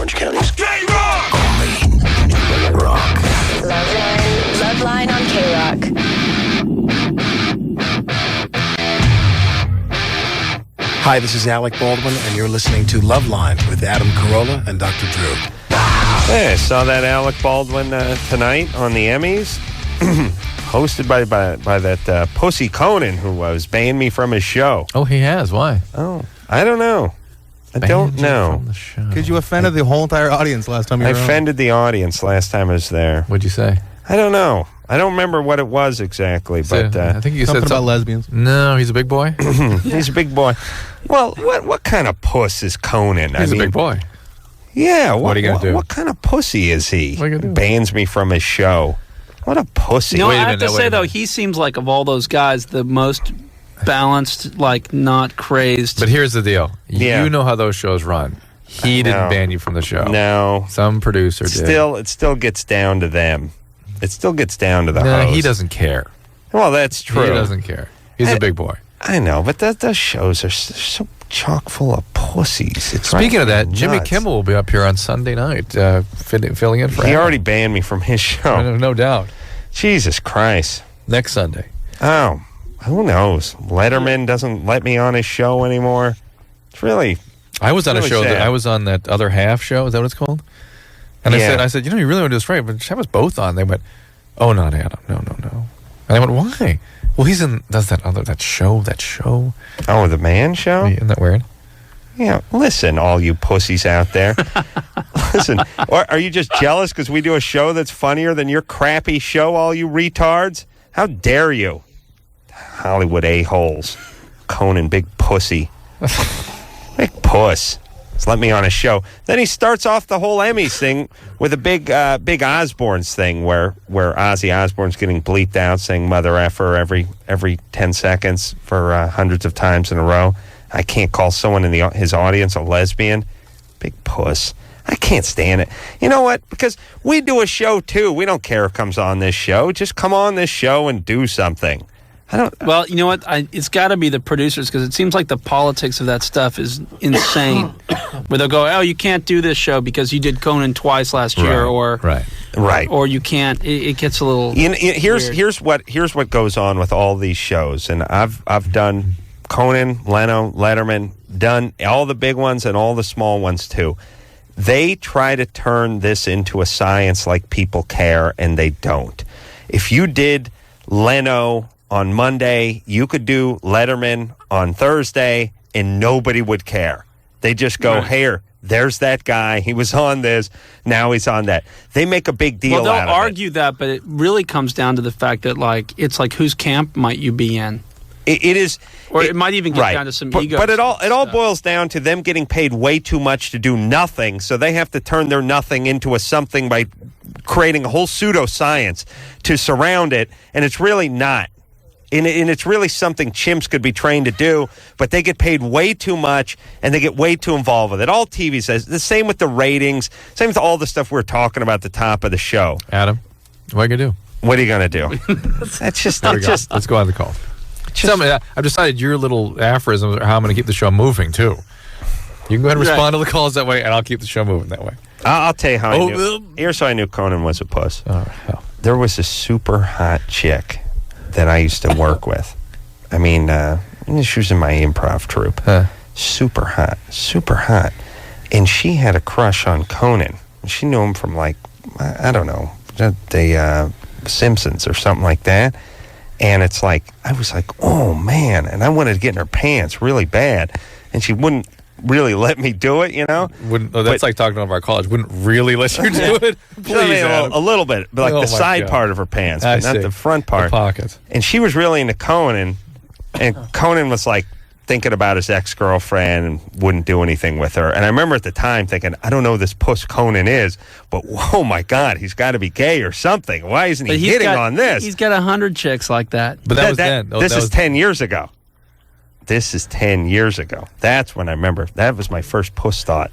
Orange County's K-Rock! only new rock. Loveline on K-Rock. Hi, this is Alec Baldwin, and you're listening to Loveline with Adam Carolla and Dr. Drew. Hey, I saw that Alec Baldwin tonight on the Emmys, hosted by that pussy Conan, who was banning me from his show. Oh, he has. Why? Oh, I don't know. I don't know. Because you offended the whole entire audience last time you were I offended the audience last time I was there. What'd you say? I don't know. I don't remember what it was exactly, but I think you something said about lesbians. No, he's a big boy. he's a big boy. Well, what kind of puss is Conan? He's a big boy. Yeah. What are you gonna do? What kind of pussy is he? What are you gonna do? Bans me from his show. What a pussy. No, Wait a I have minute, to wait say, a though, minute. he seems like, of all those guys, the most balanced, like, not crazed. But here's the deal. Yeah. You know how those shows run. He didn't No. ban you from the show. No. Some producer did. It still gets down to them. It still gets down to the No, host. he doesn't care. Well, that's true. He doesn't care. He's a big boy. I know, but those shows are so chock full of pussies. It's Speaking of driving that, me Jimmy nuts. Kimmel will be up here on Sunday night, filling in for He Adam. already banned me from his show. No doubt. Jesus Christ. Next Sunday. Oh, who knows? Letterman doesn't let me on his show anymore. It's really... I was on Really a show sad. I was on that Other Half show. Is that what it's called? And Yeah. I said, you really want to do this right, but just have us both on. They went, oh, not Adam. No. And I went, why? Well, does that show. Oh, the man show? Isn't that weird? Yeah, listen, all you pussies out there. Listen, are you just jealous because we do a show that's funnier than your crappy show, all you retards? How dare you? Hollywood a-holes. Conan, big pussy. Big puss. Just let me on a show. Then he starts off the whole Emmys thing with a big Osbournes thing where Ozzy Osbourne's getting bleeped out saying mother effer every 10 seconds for hundreds of times in a row. I can't call someone in his audience a lesbian. Big puss. I can't stand it. You know what? Because we do a show too. We don't care if it comes on this show. Just come on this show and do something. Well, you know what? It's got to be the producers, because it seems like the politics of that stuff is insane. Where they'll go, oh, you can't do this show because you did Conan twice last year, Right. or you can't. It gets a little. Here's what goes on with all these shows, and I've done Conan, Leno, Letterman, done all the big ones and all the small ones too. They try to turn this into a science like people care, and they don't. If you did Leno on Monday, you could do Letterman on Thursday, and nobody would care. They just go, here, there's that guy. He was on this. Now he's on that. They make a big deal out of it. Well, they'll argue that, but it really comes down to the fact that, like, it's like, whose camp might you be in? It is, or it might even get down to some ego. But it all boils down to them getting paid way too much to do nothing, so they have to turn their nothing into a something by creating a whole pseudoscience to surround it, and it's really not. And it's really something chimps could be trained to do, but they get paid way too much, and they get way too involved with it. All TV says. The same with the ratings, same with all the stuff we're talking about at the top of the show. Adam, what are you going to do? What are you going to do? Let's go on the call. Tell me, I've decided your little aphorisms are how I'm going to keep the show moving, too. You can go ahead and respond to the calls that way, and I'll keep the show moving that way. I'll tell you how I knew. Here's how I knew Conan was a puss. Oh, hell. There was a super hot chick that I used to work with. I mean, she was in my improv troupe. Super hot. And she had a crush on Conan. She knew him from, like, I don't know, the Simpsons or something like that. And it's like, I was like, oh, man. And I wanted to get in her pants really bad. And she wouldn't really let me do it, you know? That's like talking to one of our college. Wouldn't really let you do it? Please, a little bit, but like the side God. part of her pants, I but not see. the front part. The pockets. And she was really into Conan, and Conan was like thinking about his ex-girlfriend and wouldn't do anything with her. And I remember at the time thinking, I don't know who this puss Conan is, but oh my God, he's got to be gay or something. Why isn't he hitting on this? He's got 100 chicks like that. But that was then. This is 10 years ago. This is 10 years ago. That's when I remember. That was my first puss thought.